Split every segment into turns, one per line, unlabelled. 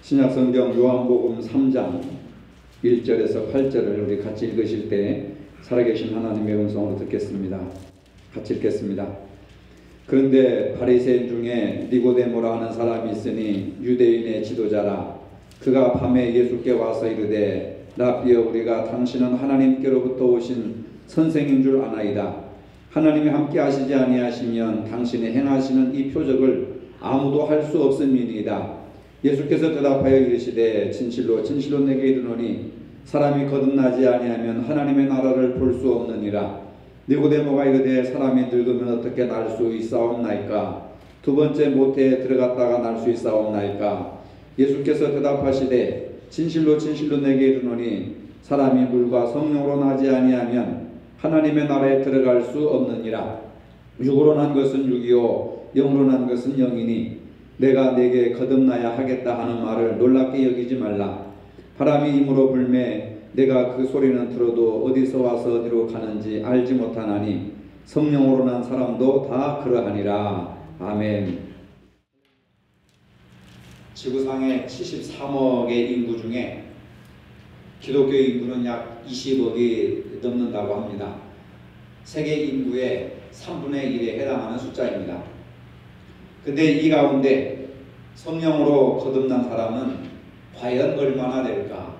신약성경 요한복음 3장 1절에서 8절을 우리 같이 읽으실 때 살아계신 하나님의 음성으로 듣겠습니다. 같이 읽겠습니다. 그런데 바리새인 중에 니고데모라 하는 사람이 있으니 유대인의 지도자라. 그가 밤에 예수께 와서 이르되 라비여, 우리가 당신은 하나님께로부터 오신 선생인 줄 아나이다. 하나님이 함께 하시지 아니하시면 당신이 행하시는 이 표적을 아무도 할 수 없음이니이다. 예수께서 대답하여 이르시되 진실로 진실로 내게 이르노니 사람이 거듭나지 아니하면 하나님의 나라를 볼 수 없느니라. 니고데모가 이르되 사람이 늙으면 어떻게 날 수 있사옵나이까? 두 번째 모태에 들어갔다가 날 수 있사옵나이까? 예수께서 대답하시되 진실로 진실로 내게 이르노니 사람이 물과 성령으로 나지 아니하면 하나님의 나라에 들어갈 수 없느니라. 육으로 난 것은 육이요 영으로 난 것은 영이니 내가 내게 거듭나야 하겠다 하는 말을 놀랍게 여기지 말라. 바람이 임으로 불매 내가 그 소리는 들어도 어디서 와서 어디로 가는지 알지 못하나니 성령으로 난 사람도 다 그러하니라. 아멘. 지구상의 73억의 인구 중에 기독교 인구는 약 20억이 넘는다고 합니다. 세계 인구의 3분의 1에 해당하는 숫자입니다. 근데 이 가운데 성령으로 거듭난 사람은 과연 얼마나 될까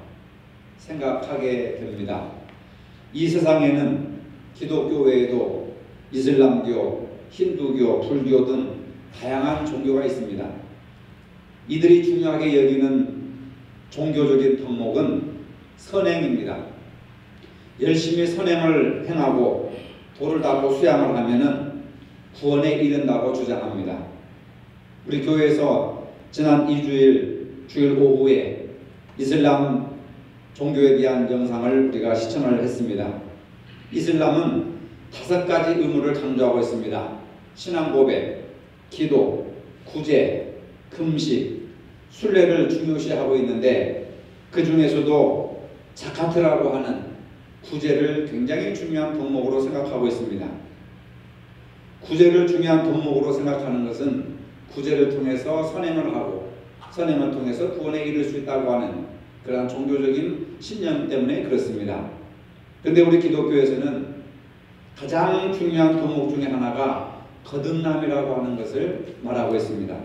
생각하게 됩니다. 이 세상에는 기독교 외에도 이슬람교, 힌두교, 불교 등 다양한 종교가 있습니다. 이들이 중요하게 여기는 종교적인 덕목은 선행입니다. 열심히 선행을 행하고 도를 닦고 수양을 하면은 구원에 이른다고 주장합니다. 우리 교회에서 지난 2주일 주일 오후에 이슬람 종교에 대한 영상을 우리가 시청을 했습니다. 이슬람은 5가지 의무를 강조하고 있습니다. 신앙 고백, 기도, 구제, 금식, 순례를 중요시하고 있는데 그 중에서도 자카트라고 하는 구제를 굉장히 중요한 덕목으로 생각하고 있습니다. 구제를 중요한 덕목으로 생각하는 것은 구제를 통해서 선행을 하고 선행을 통해서 구원에 이를 수 있다고 하는 그러한 종교적인 신념 때문에 그렇습니다. 그런데 우리 기독교에서는 가장 중요한 덕목 중에 하나가 거듭남이라고 하는 것을 말하고 있습니다.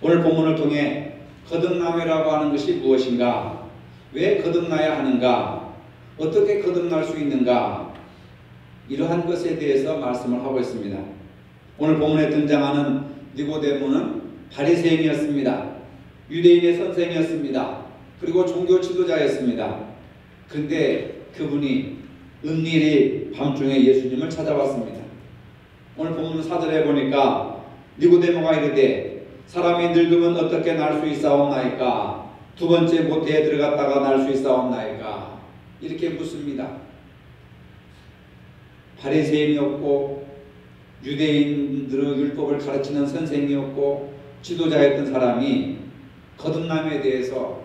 오늘 본문을 통해 거듭남이라고 하는 것이 무엇인가? 왜 거듭나야 하는가? 어떻게 거듭날 수 있는가? 이러한 것에 대해서 말씀을 하고 있습니다. 오늘 본문에 등장하는 니고데모는 바리새인이었습니다. 유대인의 선생이었습니다. 그리고 종교 지도자였습니다. 그런데 그분이 은밀히 밤중에 예수님을 찾아왔습니다. 오늘 본문 4절에 보니까 니고데모가 이르되 사람이 늙으면 어떻게 날 수 있사옵나이까? 두 번째 모태에 들어갔다가 날 수 있사옵나이까? 이렇게 묻습니다. 바리새인이었고 유대인들의 율법을 가르치는 선생이었고 지도자였던 사람이 거듭남에 대해서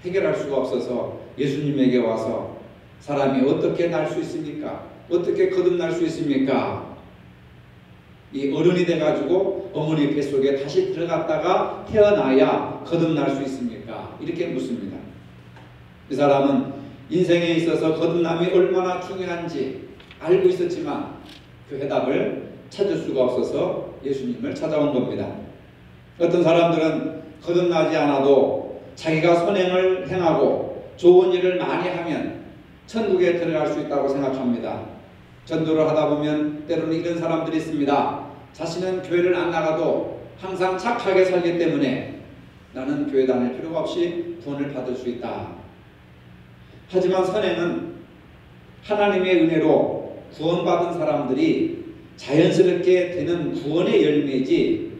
해결할 수가 없어서 예수님에게 와서 사람이 어떻게 날 수 있습니까? 어떻게 거듭날 수 있습니까? 이 어른이 돼가지고 어머니 뱃속에 다시 들어갔다가 태어나야 거듭날 수 있습니까? 이렇게 묻습니다. 이 사람은 인생에 있어서 거듭남이 얼마나 중요한지 알고 있었지만 그 해답을 찾을 수가 없어서 예수님을 찾아온 겁니다. 어떤 사람들은 거듭나지 않아도 자기가 선행을 행하고 좋은 일을 많이 하면 천국에 들어갈 수 있다고 생각합니다. 전도를 하다 보면 때로는 이런 사람들이 있습니다. 자신은 교회를 안 나가도 항상 착하게 살기 때문에 나는 교회 다닐 필요가 없이 구원을 받을 수 있다. 하지만 선행은 하나님의 은혜로 구원받은 사람들이 자연스럽게 되는 구원의 열매이지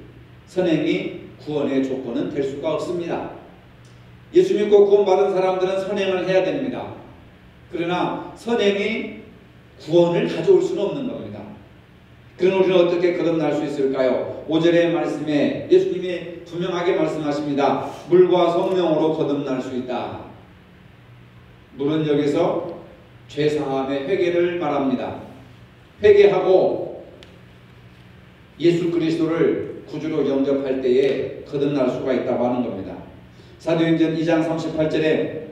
선행이 구원의 조건은 될 수가 없습니다. 예수 믿고 구원받은 사람들은 선행을 해야 됩니다. 그러나 선행이 구원을 가져올 수는 없는 겁니다. 그럼 우리는 어떻게 거듭날 수 있을까요? 5절의 말씀에 예수님이 분명하게 말씀하십니다. 물과 성령으로 거듭날 수 있다. 물은 여기서 죄사함의 회개를 말합니다. 회개하고 예수 그리스도를 구주로 영접할 때에 거듭날 수가 있다고 하는 겁니다. 사도행전 2장 38절에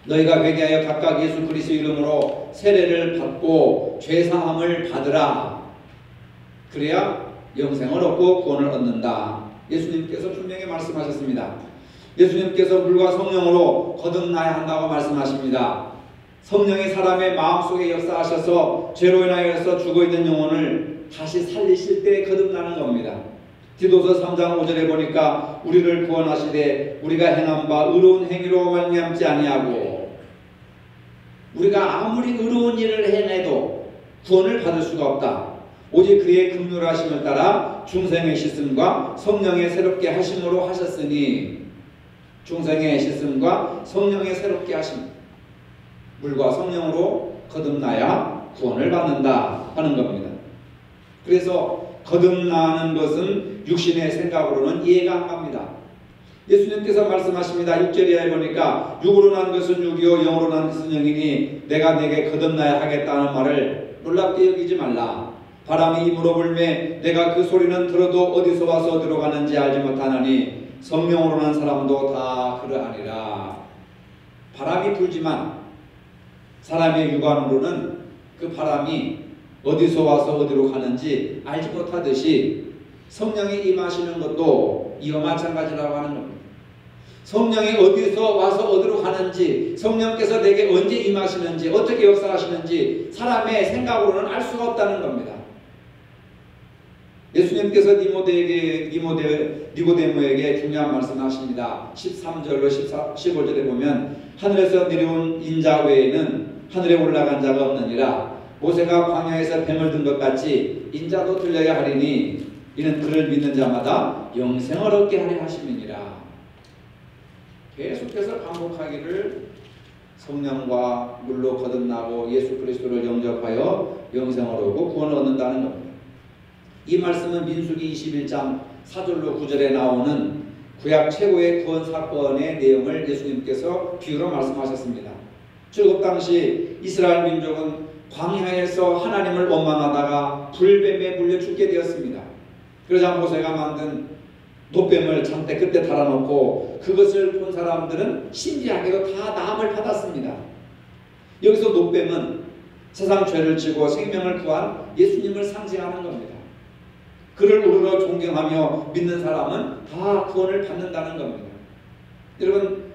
너희가 회개하여 각각 예수 그리스도 이름으로 세례를 받고 죄사함을 받으라. 그래야 영생을 얻고 구원을 얻는다. 예수님께서 분명히 말씀하셨습니다. 예수님께서 물과 성령으로 거듭나야 한다고 말씀하십니다. 성령이 사람의 마음속에 역사하셔서 죄로 인하여서 죽어있는 영혼을 다시 살리실 때 거듭나는 겁니다. 디도서 3장 5절에 보니까 우리를 구원하시되 우리가 행한 바 의로운 행위로 말미암지 아니하고, 우리가 아무리 의로운 일을 행해도 구원을 받을 수가 없다. 오직 그의 긍휼하심을 따라 중생의 씻음과 성령의 새롭게 하심으로 하셨으니, 중생의 씻음과 성령의 새롭게 하심, 물과 성령으로 거듭나야 구원을 받는다 하는 겁니다. 그래서 거듭나는 것은 육신의 생각으로는 이해가 안 갑니다. 예수님께서 말씀하십니다. 6절에 보니까 육으로 난 것은 육이요 영으로 난 것은 영이니 내가 내게 거듭나야 하겠다는 말을 놀랍게 여기지 말라. 바람이 입으로 불매 내가 그 소리는 들어도 어디서 와서 어디로 가는지 알지 못하나니 성령으로 난 사람도 다 그러하니라. 바람이 불지만 사람의 육안으로는 그 바람이 어디서 와서 어디로 가는지 알지 못하듯이 성령이 임하시는 것도 이와 마찬가지라고 하는 겁니다. 성령이 어디서 와서 어디로 가는지, 성령께서 내게 언제 임하시는지, 어떻게 역사하시는지 사람의 생각으로는 알 수가 없다는 겁니다. 예수님께서 니고데모에게 중요한 말씀을 하십니다. 13절로 15절에 보면 하늘에서 내려온 인자 외에는 하늘에 올라간 자가 없느니라. 모세가 광야에서 뱀을 든 것 같이 인자도 들려야 하리니 이는 그를 믿는 자마다 영생을 얻게 하려 하심이니라. 계속해서 반복하기를 성령과 물로 거듭나고 예수 그리스도를 영접하여 영생을 얻고 구원을 얻는다는 겁니다. 이 말씀은 민수기 21장 4절로 9절에 나오는 구약 최고의 구원 사건의 내용을 예수님께서 비유로 말씀하셨습니다. 그 당시 이스라엘 민족은 광야에서 하나님을 원망하다가 불뱀에 물려 죽게 되었습니다. 그러자 모세가 만든 놋뱀을 장대 끝에 달아놓고 그것을 본 사람들은 신기하게도 다 나음을 받았습니다. 여기서 놋뱀은 세상 죄를 지고 생명을 구한 예수님을 상징하는 겁니다. 그를 우러러 존경하며 믿는 사람은 다 구원을 받는다는 겁니다. 여러분,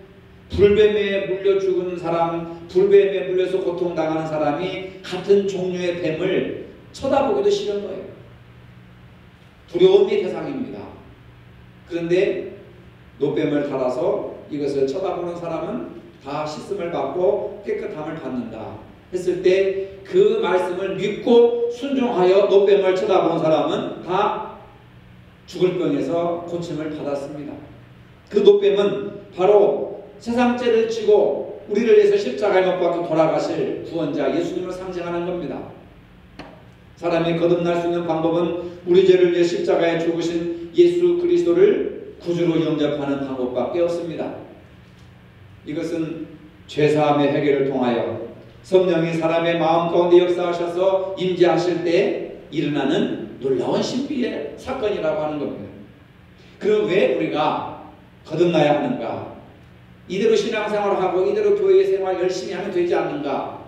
불뱀에 물려 죽은 사람, 불뱀에 물려서 고통당하는 사람이 같은 종류의 뱀을 쳐다보기도 싫은 거예요. 두려움의 대상입니다. 그런데 놋뱀을 달아서 이것을 쳐다보는 사람은 다 씻음을 받고 깨끗함을 받는다 했을 때 그 말씀을 믿고 순종하여 놋뱀을 쳐다보는 사람은 다 죽을 병에서 고침을 받았습니다. 그 놋뱀은 바로 세상 죄를 지고 우리를 위해서 십자가에 못 박혀 돌아가실 구원자 예수님을 상징하는 겁니다. 사람이 거듭날 수 있는 방법은 우리 죄를 위해 십자가에 죽으신 예수 그리스도를 구주로 영접하는 방법밖에 없습니다. 이것은 죄사함의 해결을 통하여 성령이 사람의 마음 가운데 역사하셔서 임재하실 때 일어나는 놀라운 신비의 사건이라고 하는 겁니다. 그럼 왜 우리가 거듭나야 하는가? 이대로 신앙생활을 하고 이대로 교회 생활 열심히 하면 되지 않는가?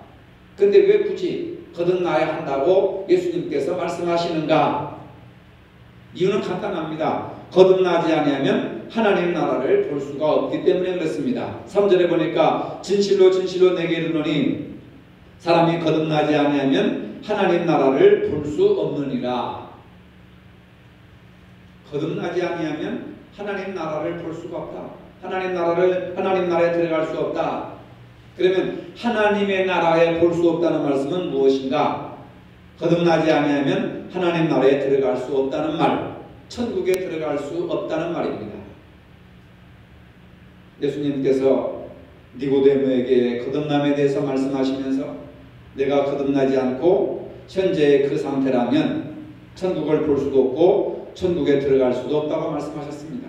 근데 왜 굳이 거듭나야 한다고 예수님께서 말씀하시는가? 이유는 간단합니다. 거듭나지 아니하면 하나님 나라를 볼 수가 없기 때문에 그렇습니다. 3절에 보니까 진실로 진실로 내게 이르노니 사람이 거듭나지 아니하면 하나님 나라를 볼 수 없느니라. 거듭나지 아니하면 하나님 나라를 볼 수가 없다. 하나님 나라에 들어갈 수 없다. 그러면 하나님의 나라에 볼 수 없다는 말씀은 무엇인가? 거듭나지 아니하면 하나님 나라에 들어갈 수 없다는 말, 천국에 들어갈 수 없다는 말입니다. 예수님께서 니고데모에게 거듭남에 대해서 말씀하시면서 내가 거듭나지 않고 현재의 그 상태라면 천국을 볼 수도 없고 천국에 들어갈 수도 없다고 말씀하셨습니다.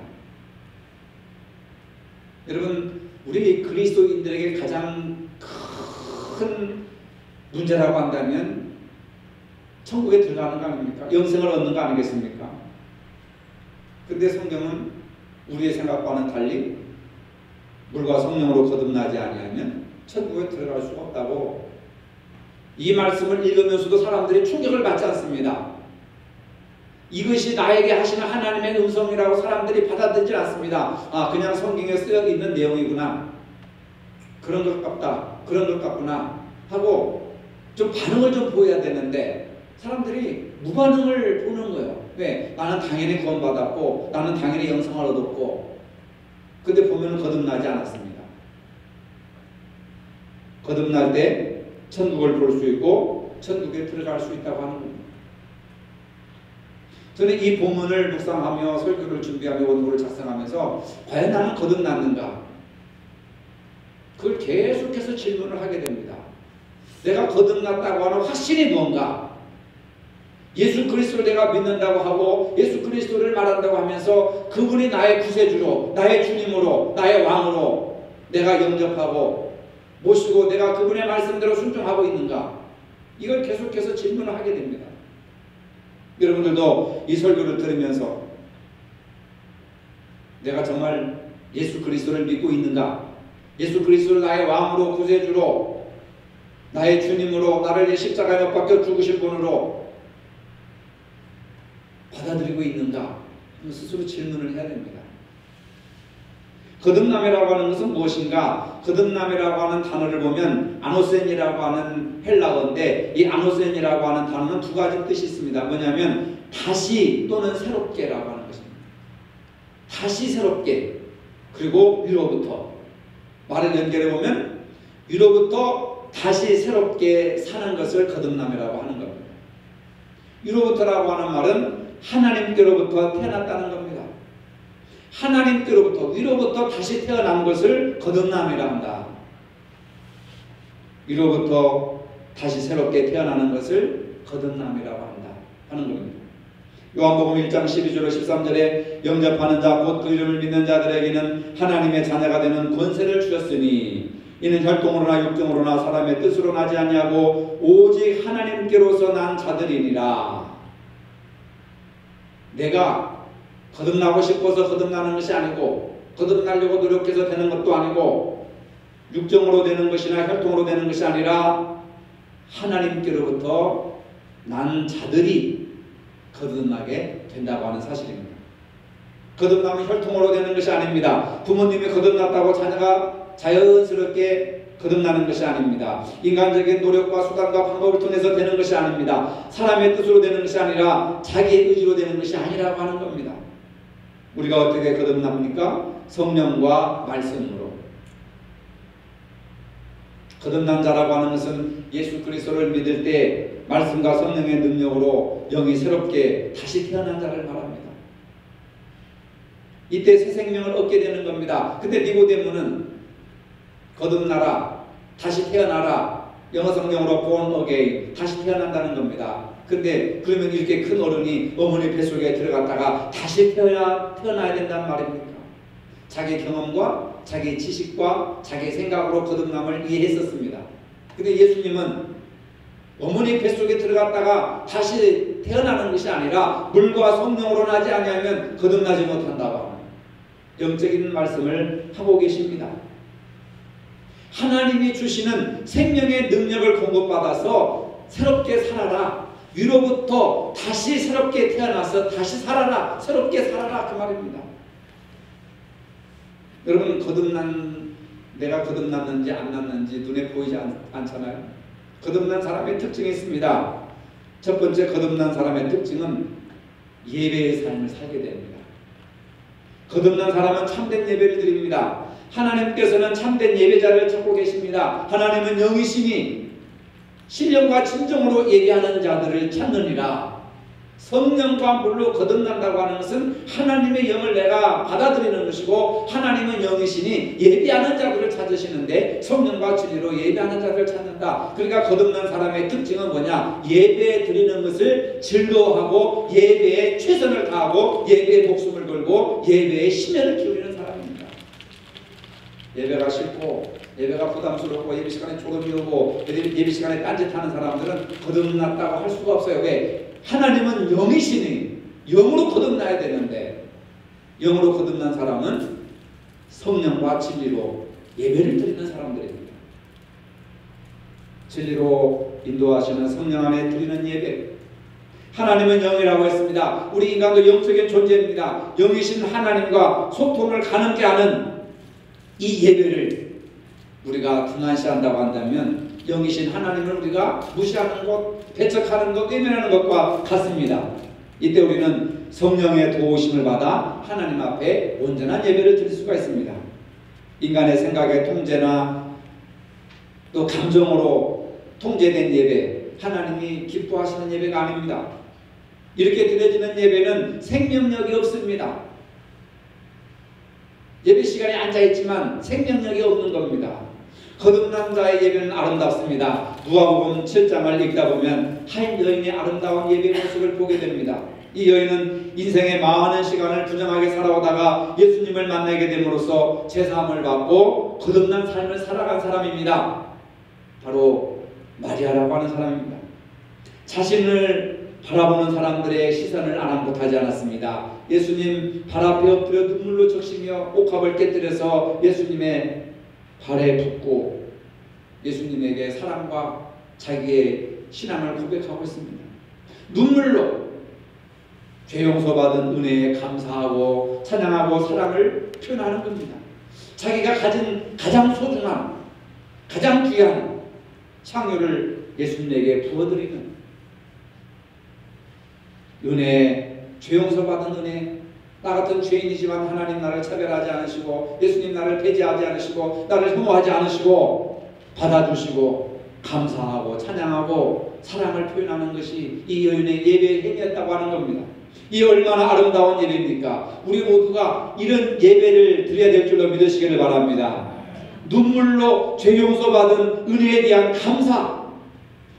여러분, 우리 그리스도인들에게 가장 큰 문제라고 한다면 천국에 들어가는 거 아닙니까? 영생을 얻는 거 아니겠습니까? 근데 성경은 우리의 생각과는 달리 물과 성령으로 거듭나지 아니하면 천국에 들어갈 수가 없다고. 이 말씀을 읽으면서도 사람들이 충격을 받지 않습니다. 이것이 나에게 하시는 하나님의 음성이라고 사람들이 받아들이지 않습니다. 아, 그냥 성경에 쓰여 있는 내용이구나, 그런 것 같다, 그런 것 같구나 하고 좀 반응을 좀 보여야 되는데 사람들이 무반응을 보는 거예요. 왜? 나는 당연히 구원받았고 나는 당연히 영생을 얻었고. 근데 보면 거듭나지 않았습니다. 거듭날 때 천국을 볼 수 있고 천국에 들어갈 수 있다고 하는 겁니다. 저는 이 본문을 묵상하며 설교를 준비하며 원고를 작성하면서 과연 나는 거듭났는가? 그걸 계속해서 질문을 하게 됩니다. 내가 거듭났다고 하는 확신이 뭔가? 예수 그리스도를 내가 믿는다고 하고 예수 그리스도를 말한다고 하면서 그분이 나의 구세주로, 나의 주님으로, 나의 왕으로 내가 영접하고 모시고 내가 그분의 말씀대로 순종하고 있는가? 이걸 계속해서 질문을 하게 됩니다. 여러분들도 이 설교를 들으면서 내가 정말 예수 그리스도를 믿고 있는가? 예수 그리스도를 나의 왕으로, 구세주로, 나의 주님으로, 나를 십자가에 못 박혀 죽으신 분으로 받아들이고 있는가? 스스로 질문을 해야 됩니다. 거듭남이라고 하는 것은 무엇인가? 거듭남이라고 하는 단어를 보면 아노센이라고 하는 헬라어인데 이 아노센이라고 하는 단어는 두 가지 뜻이 있습니다. 뭐냐면 다시 또는 새롭게라고 하는 것입니다. 다시 새롭게, 그리고 위로부터. 말을 연결해 보면 위로부터 다시 새롭게 사는 것을 거듭남이라고 하는 겁니다. 위로부터라고 하는 말은 하나님께로부터 태어났다는 겁니다. 하나님께로부터, 위로부터 다시 태어난 것을 거듭남이라 한다. 위로부터 다시 새롭게 태어나는 것을 거듭남이라고 한다 하는 겁니다. 요한복음 1장 12절로 13절에 영접하는 자 곧 그 이름을 믿는 자들에게는 하나님의 자녀가 되는 권세를 주셨으니 이는 혈통으로나 육정으로나 사람의 뜻으로 나지 아니하고 오직 하나님께로서 난 자들이니라. 내가 거듭나고 싶어서 거듭나는 것이 아니고 거듭나려고 노력해서 되는 것도 아니고 육정으로 되는 것이나 혈통으로 되는 것이 아니라 하나님께로부터 난 자들이 거듭나게 된다고 하는 사실입니다. 거듭남은 혈통으로 되는 것이 아닙니다. 부모님이 거듭났다고 자녀가 자연스럽게 거듭나는 것이 아닙니다. 인간적인 노력과 수단과 방법을 통해서 되는 것이 아닙니다. 사람의 뜻으로 되는 것이 아니라 자기의 의지로 되는 것이 아니라고 하는 겁니다. 우리가 어떻게 거듭납니까? 성령과 말씀으로. 거듭난 자라고 하는 것은 예수 그리스도를 믿을 때 말씀과 성령의 능력으로 영이 새롭게 다시 태어난 자를 말합니다. 이때 새 생명을 얻게 되는 겁니다. 근데 니고데모는 거듭나라, 다시 태어나라, 영어 성경으로 born again, 다시 태어난다는 겁니다. 근데 그러면 이렇게 큰 어른이 어머니 뱃속에 들어갔다가 다시 태어나야 된다는 말입니까? 자기 경험과 자기 지식과 자기 생각으로 거듭남을 이해했었습니다. 근데 예수님은 어머니 뱃속에 들어갔다가 다시 태어나는 것이 아니라 물과 성령으로 나지 아니하면 거듭나지 못한다고 하는 영적인 말씀을 하고 계십니다. 하나님이 주시는 생명의 능력을 공급받아서 새롭게 살아라. 위로부터 다시 새롭게 태어나서 다시 살아라. 새롭게 살아라. 그 말입니다. 여러분 내가 거듭났는지 안 났는지 눈에 보이지 않잖아요. 거듭난 사람의 특징이 있습니다. 첫 번째 거듭난 사람의 특징은 예배의 삶을 살게 됩니다. 거듭난 사람은 참된 예배를 드립니다. 하나님께서는 참된 예배자를 찾고 계십니다. 하나님은 영이시니 신령과 진정으로 예배하는 자들을 찾느니라. 성령과 물로 거듭난다고 하는 것은 하나님의 영을 내가 받아들이는 것이고 하나님은 영이시니 예배하는 자들을 찾으시는데 성령과 진리로 예배하는 자들을 찾는다. 그러니까 거듭난 사람의 특징은 뭐냐? 예배 드리는 것을 즐거워하고 예배에 최선을 다하고 예배에 목숨을 걸고 예배에 심혈을 기울이는 사람입니다. 예배가 싫고 예배가 부담스럽고 예배 시간에 조금이 오고 예배 시간에 딴짓하는 사람들은 거듭났다고 할 수가 없어요. 왜? 하나님은 영이시니 영으로 거듭나야 되는데 영으로 거듭난 사람은 성령과 진리로 예배를 드리는 사람들입니다. 진리로 인도하시는 성령 안에 드리는 예배. 하나님은 영이라고 했습니다. 우리 인간도 영적인 존재입니다. 영이신 하나님과 소통을 가능케 하는 이 예배를 우리가 등한시한다고 한다면 영이신 하나님을 우리가 무시하는 것, 배척하는 것, 외면하는 것과 같습니다. 이때 우리는 성령의 도우심을 받아 하나님 앞에 온전한 예배를 드릴 수가 있습니다. 인간의 생각의 통제나 또 감정으로 통제된 예배, 하나님이 기뻐하시는 예배가 아닙니다. 이렇게 드려지는 예배는 생명력이 없습니다. 예배 시간에 앉아있지만 생명력이 없는 겁니다. 거듭난 자의 예배는 아름답습니다. 누가복음 7장을 읽다 보면 한 여인의 아름다운 예배 모습을 보게 됩니다. 이 여인은 인생의 많은 시간을 부정하게 살아오다가 예수님을 만나게 됨으로써 제사함을 받고 거듭난 삶을 살아간 사람입니다. 바로 마리아라고 하는 사람입니다. 자신을 바라보는 사람들의 시선을 아랑곳하지 않았습니다. 예수님 발 앞에 엎드려 눈물로 적시며 옥합을 깨뜨려서 예수님의 발에 붓고 예수님에게 사랑과 자기의 신앙을 고백하고 있습니다. 눈물로 죄 용서받은 은혜에 감사하고 찬양하고 사랑을 표현하는 겁니다. 자기가 가진 가장 소중한 가장 귀한 창유를 예수님에게 부어드리는 은혜, 죄 용서받은 은혜. 나 같은 죄인이지만 하나님 나를 차별하지 않으시고 예수님 나를 배제하지 않으시고 나를 혐오하지 않으시고 받아주시고 감사하고 찬양하고 사랑을 표현하는 것이 이 여인의 예배의 행위였다고 하는 겁니다. 이 얼마나 아름다운 예배입니까? 우리 모두가 이런 예배를 드려야 될 줄로 믿으시기를 바랍니다. 눈물로 죄 용서받은 은혜에 대한 감사,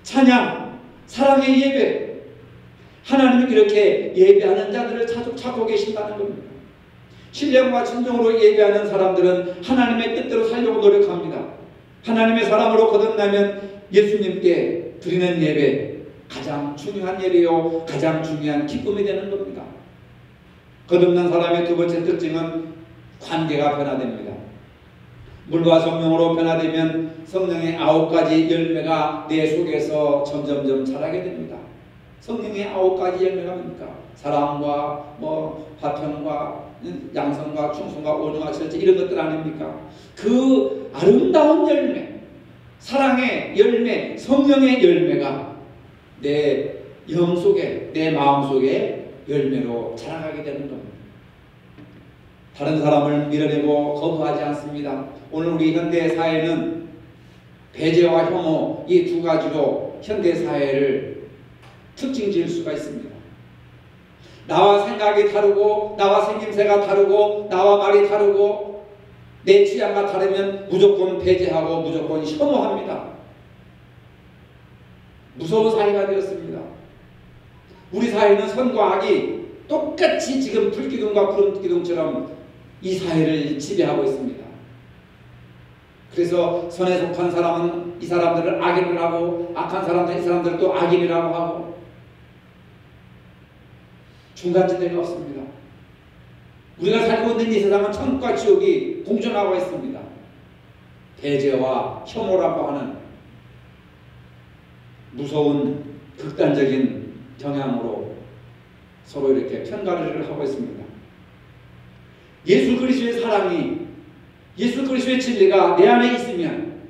찬양, 사랑의 예배. 하나님은 이렇게 예배하는 자들을 찾고 계신다는 겁니다. 신령과 진정으로 예배하는 사람들은 하나님의 뜻대로 살려고 노력합니다. 하나님의 사람으로 거듭나면 예수님께 드리는 예배, 가장 중요한 예배요, 가장 중요한 기쁨이 되는 겁니다. 거듭난 사람의 두 번째 특징은 관계가 변화됩니다. 물과 성령으로 변화되면 성령의 9가지 열매가 내 속에서 점점점 자라게 됩니다. 성령의 9가지 열매가 뭡니까? 사랑과 화평과 양성과 충성과 온유와 절제 이런 것들 아닙니까? 그 아름다운 열매, 사랑의 열매, 성령의 열매가 내 영 속에, 내 마음 속에 열매로 자라가게 되는 겁니다. 다른 사람을 밀어내고 거부하지 않습니다. 오늘 우리 현대 사회는 배제와 혐오 이 두 가지로 현대 사회를 특징 지을 수가 있습니다. 나와 생각이 다르고 나와 생김새가 다르고 나와 말이 다르고 내 취향과 다르면 무조건 배제하고 무조건 혐오합니다. 무서운 사회가 되었습니다. 우리 사회는 선과 악이 똑같이 지금 불기둥과 구름기둥처럼 이 사회를 지배하고 있습니다. 그래서 선에 속한 사람은 이 사람들을 악인을 하고 악한 사람들은 이 사람들을 또 악인이라고 하고 중간지대가 없습니다. 우리가 살고 있는 이 세상은 천국과 지옥이 공존하고 있습니다. 배제와 혐오라고 하는 무서운 극단적인 경향으로 서로 이렇게 편가르기를 하고 있습니다. 예수 그리스도의 사랑이, 예수 그리스도의 진리가 내 안에 있으면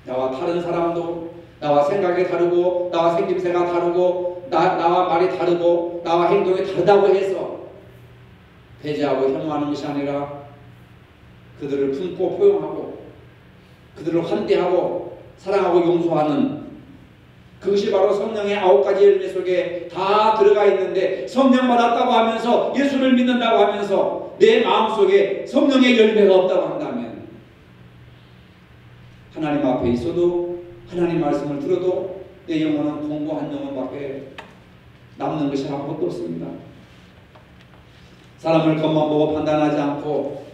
나와 다른 사람도 나와 생각이 다르고 나와 생김새가 다르고 나와 말이 다르고 나와 행동이 다르다고 해서 배제하고 혐오하는 것이 아니라 그들을 품고 포용하고 그들을 환대하고 사랑하고 용서하는 그것이 바로 성령의 9가지 열매 속에 다 들어가 있는데, 성령 받았다고 하면서 예수를 믿는다고 하면서 내 마음속에 성령의 열매가 없다고 한다면 하나님 앞에 있어도 하나님 말씀을 들어도 내 영혼은 공고한 영혼밖에 남는 것이 아무것도 없습니다. 사람을 겉만 보고 판단하지 않고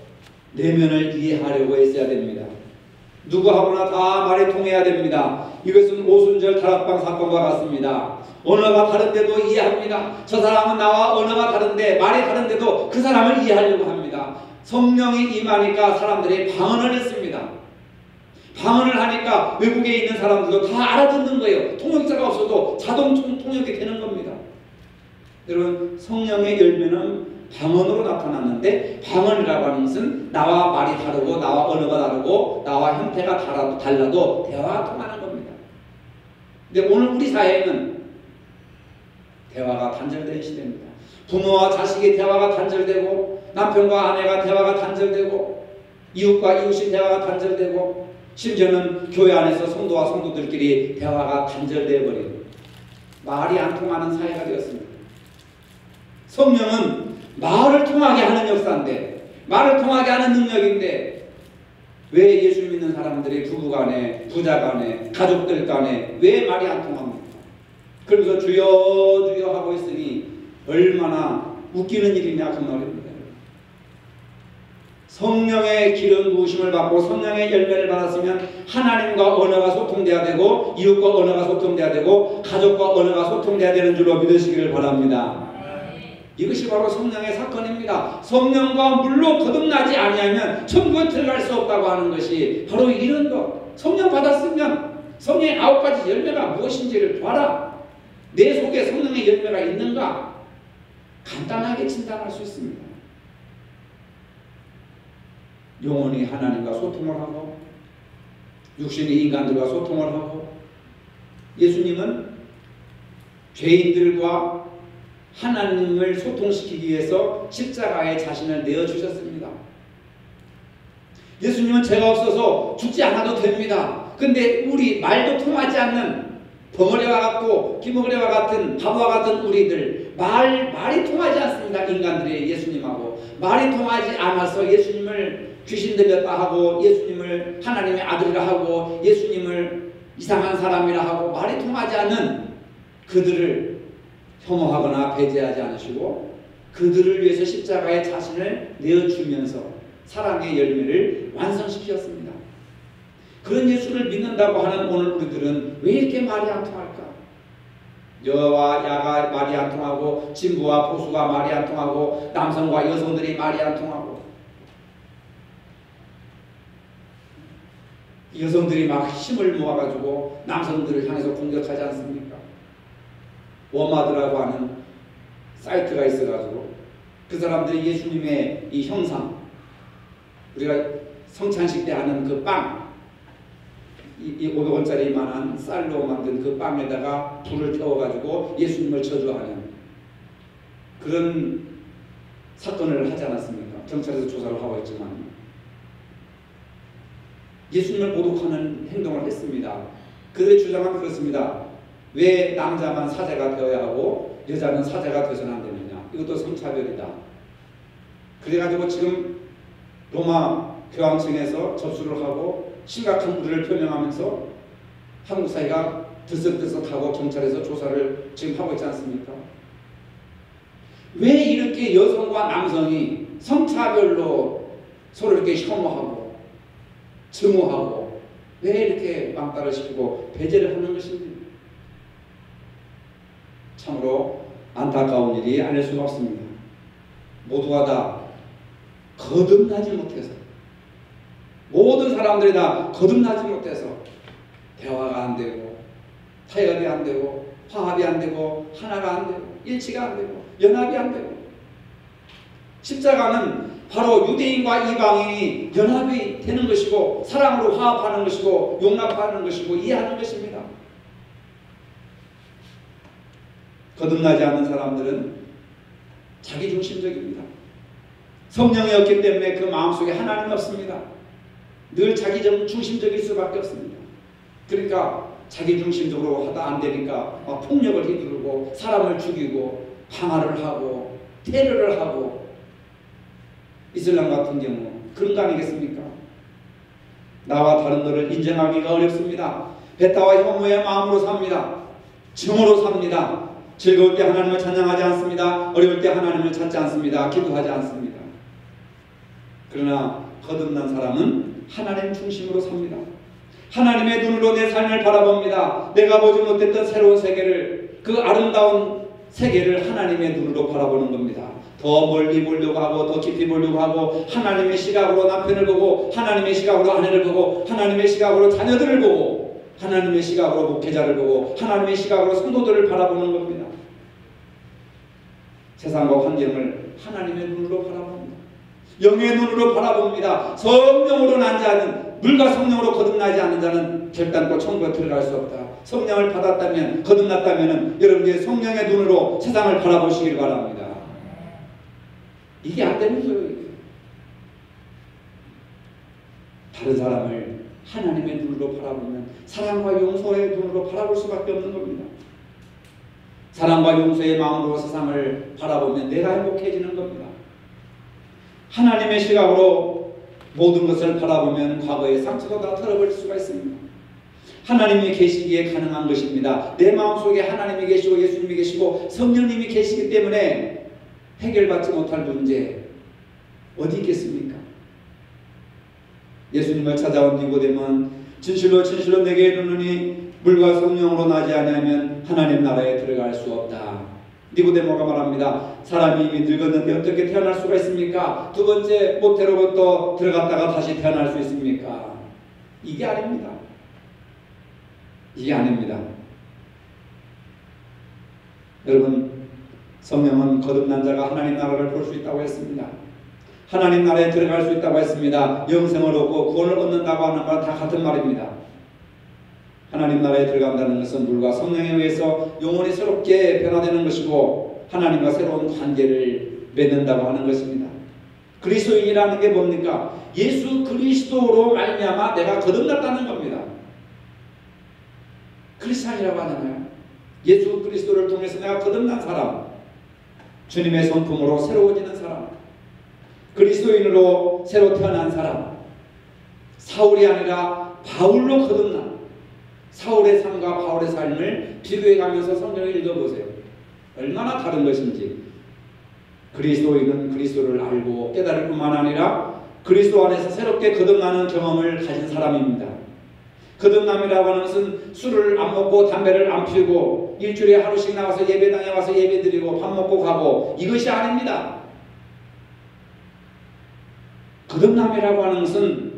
내면을 이해하려고 했어야 됩니다. 누구하고나 다 말이 통해야 됩니다. 이것은 오순절 다락방 사건과 같습니다. 언어가 다른데도 이해합니다. 저 사람은 나와 언어가 다른데 말이 다른데도 그 사람을 이해하려고 합니다. 성령이 임하니까 사람들이 방언을 했습니다. 방언을 하니까 외국에 있는 사람들도 다 알아듣는 거예요. 통역자가 없어도 자동 통역이 되는 겁니다. 여러분, 성령의 열매는 방언으로 나타났는데, 방언이라고 하는 것은 나와 말이 다르고 나와 언어가 다르고 나와 형태가 달라도 대화가 통하는 겁니다. 근데 오늘 우리 사회에는 대화가 단절된 시대입니다. 부모와 자식의 대화가 단절되고, 남편과 아내가 대화가 단절되고, 이웃과 이웃이 대화가 단절되고, 심지어는 교회 안에서 성도와 성도들끼리 대화가 단절되어 버리고 말이 안 통하는 사회가 되었습니다. 성령은 말을 통하게 하는 역사인데, 말을 통하게 하는 능력인데, 왜 예수 믿는 사람들이 부부간에, 부자간에, 가족들간에 왜 말이 안 통합니까? 그러면서 주여 주여 하고 있으니 얼마나 웃기는 일이냐 그 말입니다. 성령의 기름 부으심을 받고 성령의 열매를 받았으면 하나님과 언어가 소통돼야 되고, 이웃과 언어가 소통돼야 되고, 가족과 언어가 소통돼야 되는 줄로 믿으시기를 바랍니다. 이것이 바로 성령의 사건입니다. 성령과 물로 거듭나지 아니하면 천국에 들어갈 수 없다고 하는 것이 바로 이런 것. 성령 받았으면 성령의 9가지 열매가 무엇인지를 봐라. 내 속에 성령의 열매가 있는가? 간단하게 진단할 수 있습니다. 영혼이 하나님과 소통을 하고, 육신이 인간들과 소통을 하고, 예수님은 죄인들과 하나님을 소통시키기 위해서 십자가에 자신을 내어주셨습니다. 예수님은 죄가 없어서 죽지 않아도 됩니다. 근데 우리 말도 통하지 않는 벙어리와 같고 기머거리와 같은 바보와 같은 우리들, 말이 통하지 않습니다. 인간들이 예수님하고 말이 통하지 않아서 예수님을 귀신 들렸다 하고, 예수님을 하나님의 아들이라 하고, 예수님을 이상한 사람이라 하고, 말이 통하지 않는 그들을 혐오하거나 배제하지 않으시고, 그들을 위해서 십자가에 자신을 내어주면서 사랑의 열매를 완성시켰습니다. 그런 예수를 믿는다고 하는 오늘 우리들은 왜 이렇게 말이 안 통할까? 여와 야가 말이 안 통하고, 진보와 보수가 말이 안 통하고, 남성과 여성들이 말이 안 통하고, 여성들이 막 힘을 모아가지고 남성들을 향해서 공격하지 않습니까? 워마드라고 하는 사이트가 있어가지고 그 사람들이 예수님의 이 형상, 우리가 성찬식 때 하는 그 빵, 이 500원짜리만한 쌀로 만든 그 빵에다가 불을 태워가지고 예수님을 저주하는 그런 사건을 하지 않았습니까? 경찰에서 조사를 하고 있지만 예수님을 모독하는 행동을 했습니다. 그들의 주장은 그렇습니다. 왜 남자만 사제가 되어야 하고 여자는 사제가 되어서는 안 되느냐? 이것도 성차별이다. 그래가지고 지금 로마 교황청에서 접수를 하고 심각한 우려를 표명하면서 한국 사회가 들썩들썩하고 경찰에서 조사를 지금 하고 있지 않습니까? 왜 이렇게 여성과 남성이 성차별로 서로 이렇게 혐오하고 증오하고 왜 이렇게 왕따를 시키고 배제를 하는 것입니까? 참으로 안타까운 일이 아닐 수가 없습니다. 모두가 다 거듭나지 못해서, 모든 사람들이 다 거듭나지 못해서 대화가 안 되고, 타협이 안 되고, 화합이 안 되고, 하나가 안 되고, 일치가 안 되고, 연합이 안 되고. 십자가는 바로 유대인과 이방인이 연합이 되는 것이고, 사랑으로 화합하는 것이고, 용납하는 것이고, 이해하는 것입니다. 거듭나지 않는 사람들은 자기중심적입니다. 성령이 없기 때문에 그 마음속에 하나님이 없습니다. 늘 자기중심적일 수밖에 없습니다. 그러니까 자기중심적으로 하다 안 되니까 막 폭력을 휘두르고 사람을 죽이고 방화를 하고 테러를 하고, 이슬람 같은 경우 그런 거 아니겠습니까? 나와 다른 너를 인정하기가 어렵습니다. 배타와 혐오의 마음으로 삽니다. 증오로 삽니다. 즐거울 때 하나님을 찬양하지 않습니다. 어려울 때 하나님을 찾지 않습니다. 기도하지 않습니다. 그러나 거듭난 사람은 하나님 중심으로 삽니다. 하나님의 눈으로 내 삶을 바라봅니다. 내가 보지 못했던 새로운 세계를, 그 아름다운 세계를 하나님의 눈으로 바라보는 겁니다. 더 멀리 보려고 하고 더 깊이 보려고 하고 하나님의 시각으로 남편을 보고 하나님의 시각으로 아내를 보고 하나님의 시각으로 자녀들을 보고 하나님의 시각으로 목회자를 보고 하나님의 시각으로 성도들을 바라보는 겁니다. 세상과 환경을 하나님의 눈으로 바라봅니다. 영의 눈으로 바라봅니다. 성령으로 난 자는, 물과 성령으로 거듭나지 않는 자는 결단코 천국에 들어갈 수 없다. 성령을 받았다면, 거듭났다면 여러분들이 성령의 눈으로 세상을 바라보시길 바랍니다. 이게 안 되는 거예요. 다른 사람을 하나님의 눈으로 바라보면 사랑과 용서의 눈으로 바라볼 수밖에 없는 겁니다. 사랑과 용서의 마음으로 세상을 바라보면 내가 행복해지는 겁니다. 하나님의 시각으로 모든 것을 바라보면 과거의 상처도 다 털어버릴 수가 있습니다. 하나님이 계시기에 가능한 것입니다. 내 마음속에 하나님이 계시고 예수님이 계시고 성령님이 계시기 때문에 해결받지 못할 문제 어디 있겠습니까? 예수님을 찾아온 니고데모는 진실로 진실로 내게 이르노니 물과 성령으로 나지 아니하면 하나님 나라에 들어갈 수 없다. 니고데모가 말합니다. 사람이 이미 늙었는데 어떻게 태어날 수가 있습니까? 두 번째 모태로부터 들어갔다가 다시 태어날 수 있습니까? 이게 아닙니다. 이게 아닙니다. 여러분, 성령은 거듭난 자가 하나님 나라를 볼 수 있다고 했습니다. 하나님 나라에 들어갈 수 있다고 했습니다. 영생을 얻고 구원을 얻는다고 하는 건 다 같은 말입니다. 하나님 나라에 들어간다는 것은 물과 성령에 의해서 영혼이 새롭게 변화되는 것이고 하나님과 새로운 관계를 맺는다고 하는 것입니다. 그리스도인이라는 게 뭡니까? 예수 그리스도로 말미암아 내가 거듭났다는 겁니다. 크리스찬이라고 하잖아요. 예수 그리스도를 통해서 내가 거듭난 사람, 주님의 성품으로 새로워지는 사람, 그리스도인으로 새로 태어난 사람, 사울이 아니라 바울로 거듭난, 사울의 삶과 바울의 삶을 비교해가면서 성경을 읽어보세요. 얼마나 다른 것인지. 그리스도인은 그리스도를 알고 깨달을 뿐만 아니라 그리스도 안에서 새롭게 거듭나는 경험을 가진 사람입니다. 거듭남이라고 하는 것은 술을 안 먹고 담배를 안 피우고 일주일에 하루씩 나와서 예배당에 와서 예배드리고 밥 먹고 가고 이것이 아닙니다. 거듭남이라고 하는 것은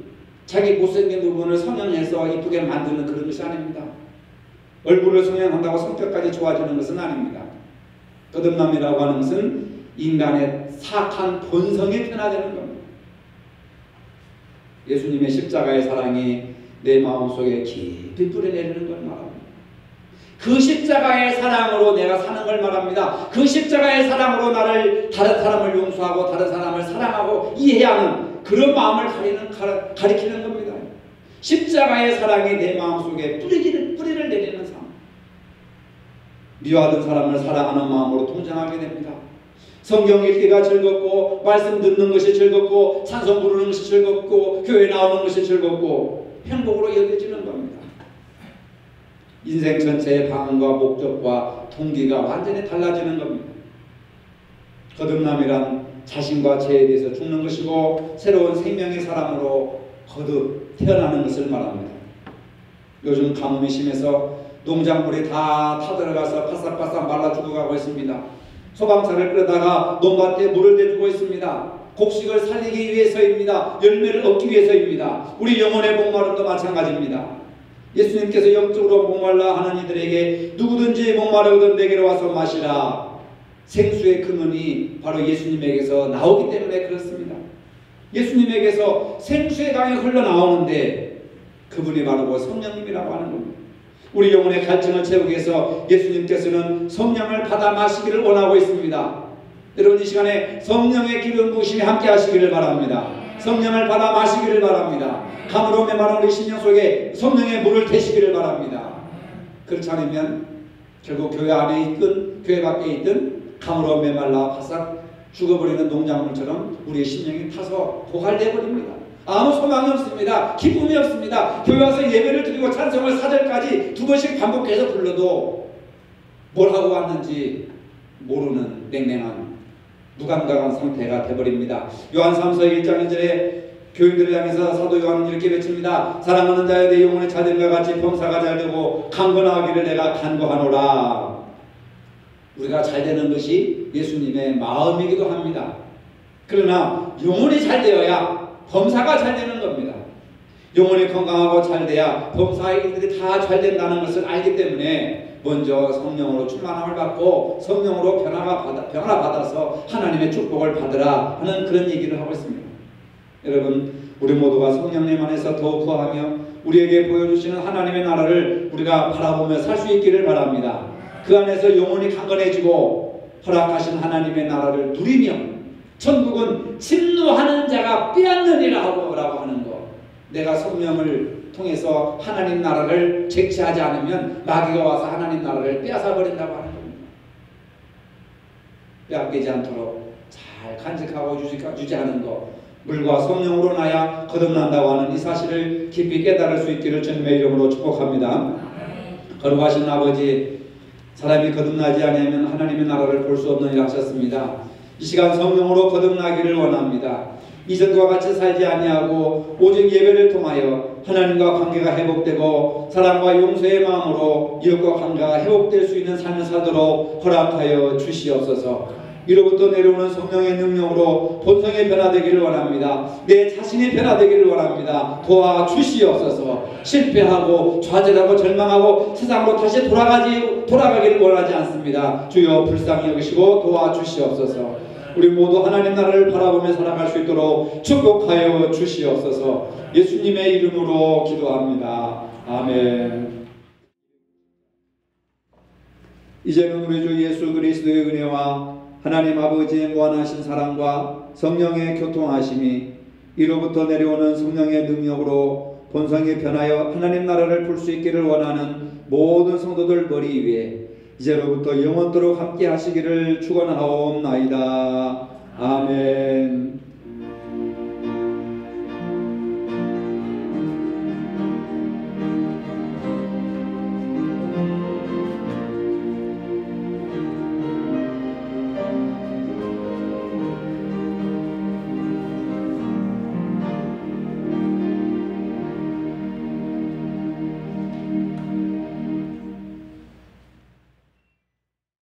자기 못생긴 부분을 성형해서 이쁘게 만드는 그런 것이 아닙니다. 얼굴을 성형한다고 성격까지 좋아지는 것은 아닙니다. 거듭남이라고 하는 것은 인간의 사악한 본성이 변화되는 겁니다. 예수님의 십자가의 사랑이 내 마음속에 깊이 뿌려내리는 걸 말합니다. 그 십자가의 사랑으로 내가 사는 걸 말합니다. 그 십자가의 사랑으로 나를 다른 사람을 용서하고 다른 사람을 사랑하고 이해하는 그런 마음을 가리키는 겁니다. 십자가의 사랑이 내 마음속에 뿌리를 내리는 삶. 미워하던 사람을 사랑하는 마음으로 동정하게 됩니다. 성경 읽기가 즐겁고 말씀 듣는 것이 즐겁고 찬송 부르는 것이 즐겁고 교회 나오는 것이 즐겁고 행복으로 여겨지는 겁니다. 인생 전체의 방향과 목적과 동기가 완전히 달라지는 겁니다. 거듭남이란 자신과 죄에 대해서 죽는 것이고 새로운 생명의 사람으로 거듭 태어나는 것을 말합니다. 요즘 가뭄이 심해서 농작물이 다 타들어가서 바싹바싹 말라 죽어가고 있습니다. 소방차를 끌다가 논밭에 물을 대주고 있습니다. 곡식을 살리기 위해서입니다. 열매를 얻기 위해서입니다. 우리 영혼의 목마름도 마찬가지입니다. 예수님께서 영적으로 목말라 하는 이들에게 누구든지 목마르거든 내게로 와서 마시라. 생수의 근원이 바로 예수님에게서 나오기 때문에 그렇습니다. 예수님에게서 생수의 강이 흘러나오는데 그분이 바로 성령님이라고 하는 겁니다. 우리 영혼의 갈증을 채우기 위해서 예수님께서는 성령을 받아 마시기를 원하고 있습니다. 여러분 이 시간에 성령의 기름 부으심이 함께 하시기를 바랍니다. 성령을 받아 마시기를 바랍니다. 감으로 메마른 우리 심령 속에 성령의 물을 대시기를 바랍니다. 그렇지 않으면 결국 교회 안에 있든 교회 밖에 있든 감으로 메말라 바싹 죽어버리는 농작물처럼 우리의 심령이 타서 고갈돼 버립니다. 아무 소망이 없습니다. 기쁨이 없습니다. 교회 와서 예배를 드리고 찬송을 4절까지 2번씩 반복해서 불러도 뭘 하고 왔는지 모르는 냉랭한 무감각한 상태가 되어버립니다. 요한 3서 1장 1절에 교인들을 향해서 사도 요한은 이렇게 외칩니다. 사랑하는 자여 내 영혼의 자됨과 같이 범사가 잘되고 강건하기를 내가 간구하노라. 우리가 잘되는 것이 예수님의 마음이기도 합니다. 그러나 영혼이 잘되어야 범사가 잘되는 겁니다. 영혼이 건강하고 잘돼야 범사의 일들이 다 잘된다는 것을 알기 때문에 먼저 성령으로 충만함을 받고 성령으로 변화받아서 하나님의 축복을 받으라 하는 그런 얘기를 하고 있습니다. 여러분, 우리 모두가 성령님 안에서 더욱 거하며 우리에게 보여주시는 하나님의 나라를 우리가 바라보며 살 수 있기를 바랍니다. 그 안에서 영혼이 강건해지고 허락하신 하나님의 나라를 누리며 천국은 침노하는 자가 빼앗느니라 라고 하는 것. 내가 성령을 통해서 하나님 나라를 쟁취하지 않으면 마귀가 와서 하나님 나라를 빼앗아 버린다고 하는 겁니다. 빼앗기지 않도록 잘 간직하고 유지하는 것, 물과 성령으로 나야 거듭난다고 하는 이 사실을 깊이 깨달을 수 있기를 주님의 이름으로 축복합니다. 거룩하신 아버지, 사람이 거듭나지 아니하면 하나님의 나라를 볼 수 없느니라 하셨습니다. 이 시간 성령으로 거듭나기를 원합니다. 이전과 같이 살지 아니하고 오직 예배를 통하여 하나님과 관계가 회복되고 사랑과 용서의 마음으로 이웃과 관계가 회복될 수 있는 삶을 사도록 허락하여 주시옵소서. 이로부터 내려오는 성령의 능력으로 본성이 변화되기를 원합니다. 내 자신이 변화되기를 원합니다. 도와주시옵소서. 실패하고 좌절하고 절망하고 세상으로 다시 돌아가기를 원하지 않습니다. 주여 불쌍히 여기시고 도와주시옵소서. 우리 모두 하나님 나라를 바라보며 살아갈 수 있도록 축복하여 주시옵소서. 예수님의 이름으로 기도합니다. 아멘. 이제는 우리 주 예수 그리스도의 은혜와 하나님 아버지의 무한하신 사랑과 성령의 교통하심이 이로부터 내려오는 성령의 능력으로 본성이 변하여 하나님 나라를 볼 수 있기를 원하는 모든 성도들 머리 위에 이제로부터 영원토록 함께 하시기를 축원하옵나이다. 아멘.